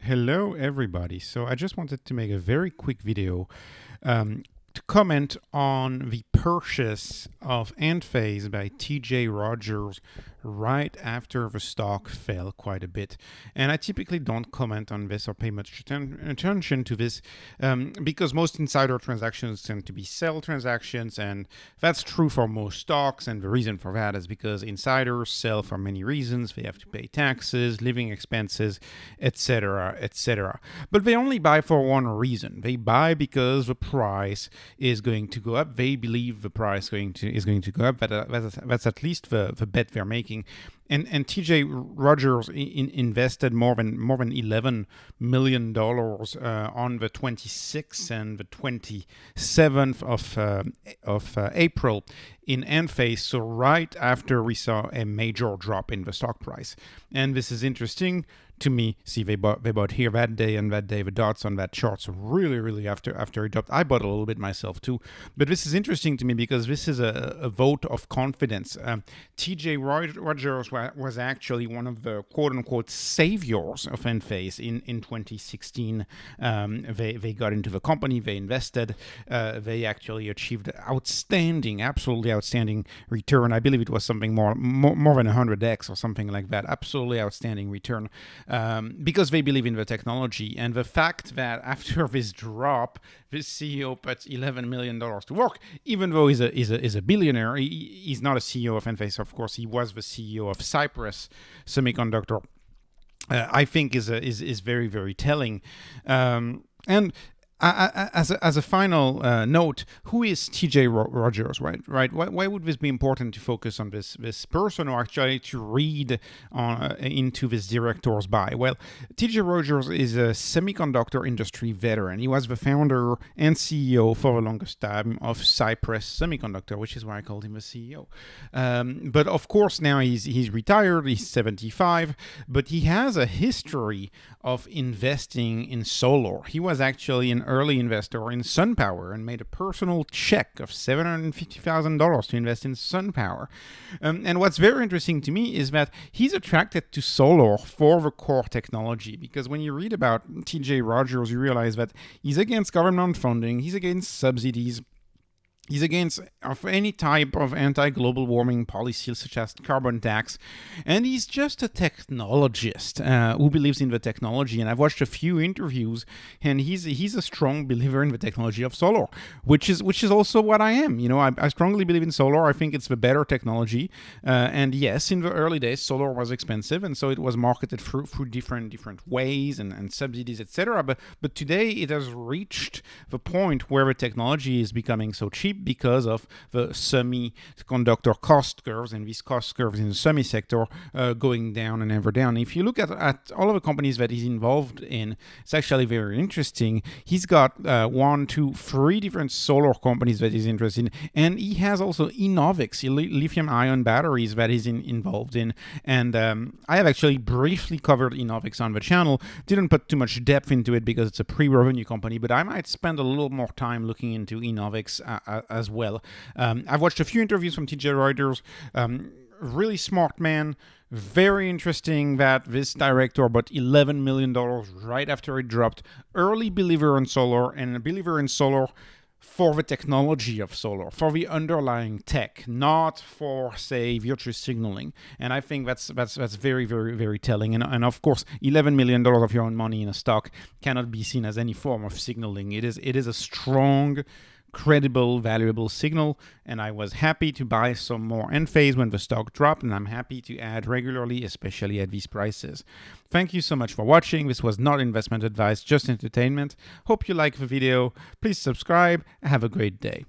Hello everybody. So I just wanted to make a very quick video to comment on the purchase of Enphase by TJ Rodgers right after the stock fell quite a bit. And I typically don't comment on this or pay much attention to this because most insider transactions tend to be sell transactions, and that's true for most stocks. And the reason for that is because insiders sell for many reasons. They have to pay taxes, living expenses, etc., etc. But they only buy for one reason. They buy because the price is going to go up. They believe the price is going to go up. That's at least the bet they're making. And TJ Rodgers invested more than $11 million on the 26th and the 27th of April in Enphase, so right after we saw a major drop in the stock price. And this is interesting to me. See, they bought here that day, and that day the dots on that chart. So really after it dropped, I bought a little bit myself too. But this is interesting to me because this is a vote of confidence. TJ Rodgers was actually one of the quote-unquote saviors of Enphase in 2016. They got into the company, they invested, they actually achieved absolutely outstanding return. I believe it was something more than 100x or something like that. Absolutely outstanding return because they believe in the technology. And the fact that after this drop, this CEO put $11 million to work, even though he's a billionaire. He's not a CEO of Enphase, of course. He was the CEO of Cypress Semiconductor. I think is very, very telling. And as a final note, who is TJ Rodgers, right? Why would this be important to focus on this person, or actually to read into this director's buy? Well, TJ Rodgers is a semiconductor industry veteran. He was the founder and CEO for the longest time of Cypress Semiconductor, which is why I called him a CEO. But of course now he's retired. He's 75, but he has a history of investing in solar. He was actually an early investor in SunPower and made a personal check of $750,000 to invest in SunPower. And what's very interesting to me is that he's attracted to solar for the core technology, because when you read about TJ Rodgers, you realize that he's against government funding, he's against subsidies, he's against any type of anti-global warming policy, such as carbon tax. And he's just a technologist who believes in the technology. And I've watched a few interviews, and he's a strong believer in the technology of solar, which is also what I am. You know, I strongly believe in solar. I think it's the better technology. And yes, in the early days, solar was expensive, and so it was marketed through different ways and subsidies, etc. But today it has reached the point where the technology is becoming so cheap because of the semiconductor cost curves, and these cost curves in the semi sector going down and ever down. If you look at all of the companies that he's involved in, it's actually very interesting. He's got 3 different solar companies that he's interested in, and he has also Enovix, lithium-ion batteries that he's involved in. And I have actually briefly covered Enovix on the channel. Didn't put too much depth into it because it's a pre-revenue company, but I might spend a little more time looking into Enovix as well. I've watched a few interviews from TJ Rodgers. Really smart man. Very interesting that this director bought $11 million right after it dropped. Early believer in solar, and a believer in solar for the technology of solar, for the underlying tech, not for, say, virtue signaling. And I think that's very, very, very telling. And of course, $11 million of your own money in a stock cannot be seen as any form of signaling. It is a strong, credible, valuable signal, and I was happy to buy some more Enphase when the stock dropped, and I'm happy to add regularly, especially at these prices. Thank you so much for watching. This was not investment advice, just entertainment. Hope you like the video. Please subscribe. Have a great day.